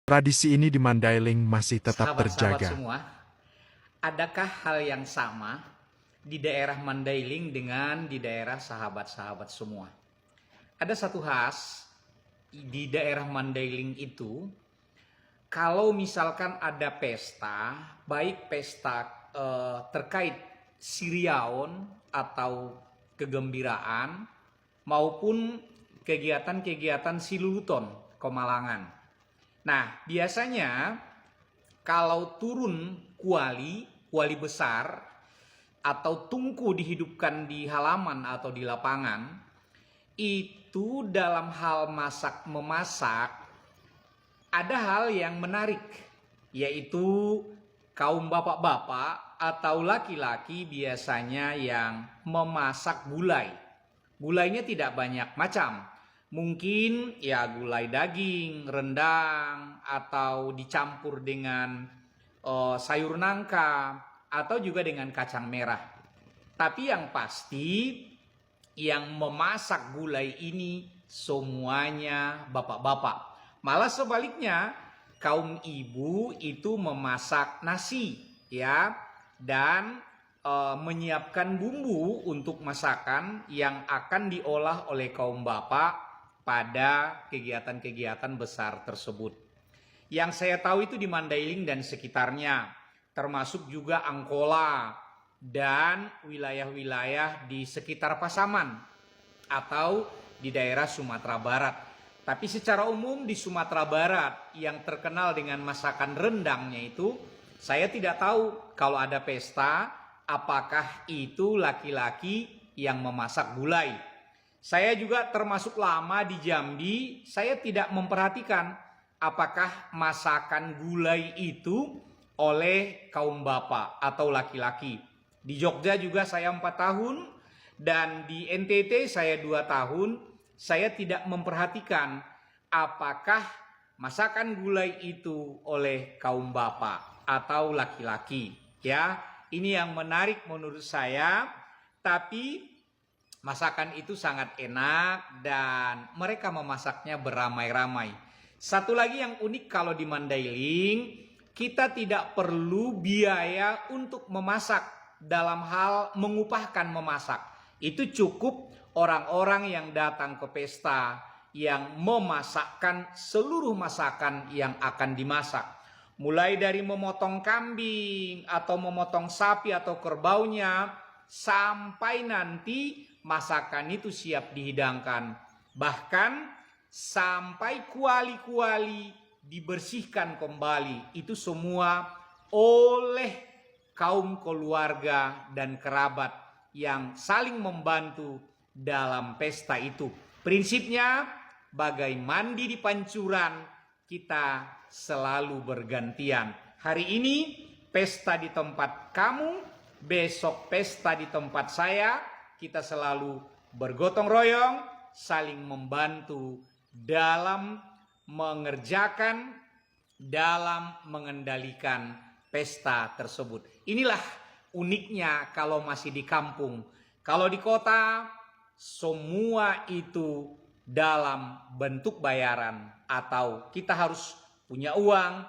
Tradisi ini di Mandailing masih tetap Sahabat-sahabat terjaga. semua, adakah hal yang sama di daerah Mandailing dengan di daerah sahabat-sahabat semua? Ada satu khas di daerah Mandailing itu, kalau misalkan ada pesta, baik pesta terkait siriaon atau kegembiraan maupun kegiatan-kegiatan siluluton Komalangan. Nah, biasanya kalau turun kuali besar atau tungku dihidupkan di halaman atau di lapangan, itu dalam hal masak-memasak ada hal yang menarik, yaitu kaum bapak-bapak atau laki-laki biasanya yang memasak gulai. Gulainya tidak banyak macam. Mungkin ya gulai daging, rendang, atau dicampur dengan sayur nangka, atau juga dengan kacang merah. Tapi yang pasti, yang memasak gulai ini semuanya bapak-bapak. Malah sebaliknya, kaum ibu itu memasak nasi, ya, dan menyiapkan bumbu untuk masakan yang akan diolah oleh kaum bapak pada kegiatan-kegiatan besar tersebut. Yang saya tahu itu di Mandailing dan sekitarnya, termasuk juga Angkola dan wilayah-wilayah di sekitar Pasaman atau di daerah Sumatera Barat. Tapi secara umum di Sumatera Barat yang terkenal dengan masakan rendangnya itu, saya tidak tahu kalau ada pesta apakah itu laki-laki yang memasak gulai. Saya juga termasuk lama di Jambi, saya tidak memperhatikan apakah masakan gulai itu oleh kaum bapak atau laki-laki. Di Jogja juga saya 4 tahun dan di NTT saya 2 tahun. Saya tidak memperhatikan apakah masakan gulai itu oleh kaum bapak atau laki-laki. Ya, ini yang menarik menurut saya. Tapi masakan itu sangat enak dan mereka memasaknya beramai-ramai. Satu lagi yang unik kalau di Mandailing, kita tidak perlu biaya untuk memasak dalam hal mengupahkan memasak. Itu cukup orang-orang yang datang ke pesta yang memasakkan seluruh masakan yang akan dimasak. Mulai dari memotong kambing atau memotong sapi atau kerbaunya sampai nanti masakan itu siap dihidangkan. Bahkan sampai kuali-kuali dibersihkan kembali. Itu semua oleh kaum keluarga dan kerabat yang saling membantu dalam pesta itu. Prinsipnya bagai mandi di pancuran, kita selalu bergantian. Hari ini pesta di tempat kamu, besok pesta di tempat saya. Kita selalu bergotong royong, saling membantu dalam mengerjakan, dalam mengendalikan pesta tersebut. Inilah uniknya kalau masih di kampung. Kalau di kota, semua itu dalam bentuk bayaran atau kita harus punya uang,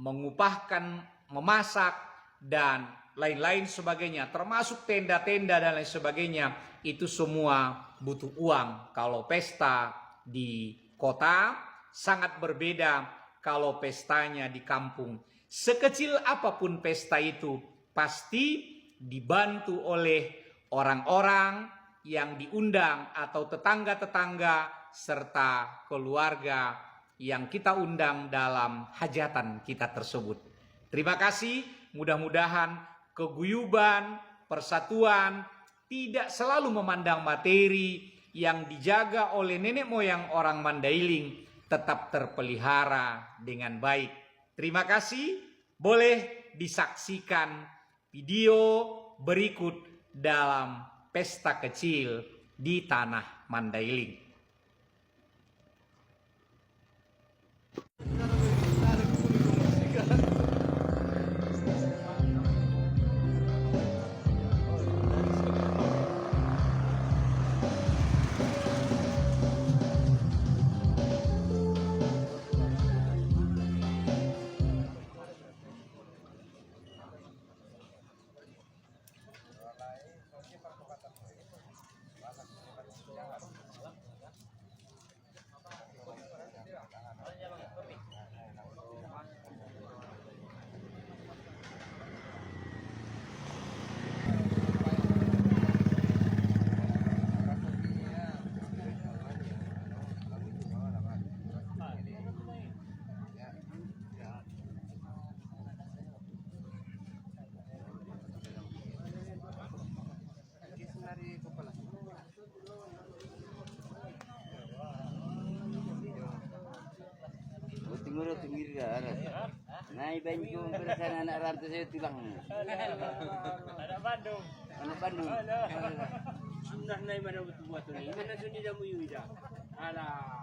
mengupahkan, memasak, dan lain-lain sebagainya. Termasuk tenda-tenda dan lain sebagainya. Itu semua butuh uang. Kalau pesta di kota, sangat berbeda kalau pestanya di kampung. Sekecil apapun pesta itu, pasti dibantu oleh orang-orang yang diundang atau tetangga-tetangga serta keluarga yang kita undang dalam hajatan kita tersebut. Terima kasih, mudah-mudahan keguyuban, persatuan, tidak selalu memandang materi yang dijaga oleh nenek moyang orang Mandailing tetap terpelihara dengan baik. Terima kasih, boleh disaksikan video berikut dalam pesta kecil di tanah Mandailing. lo tunggir dah. Naik banyu bersama anak rantai saya tulang. Anak Bandung. Anak Bandung. Sunnah naik mana betul buat ni? Mana sunyi dah muyu dah. Alah.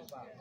Kita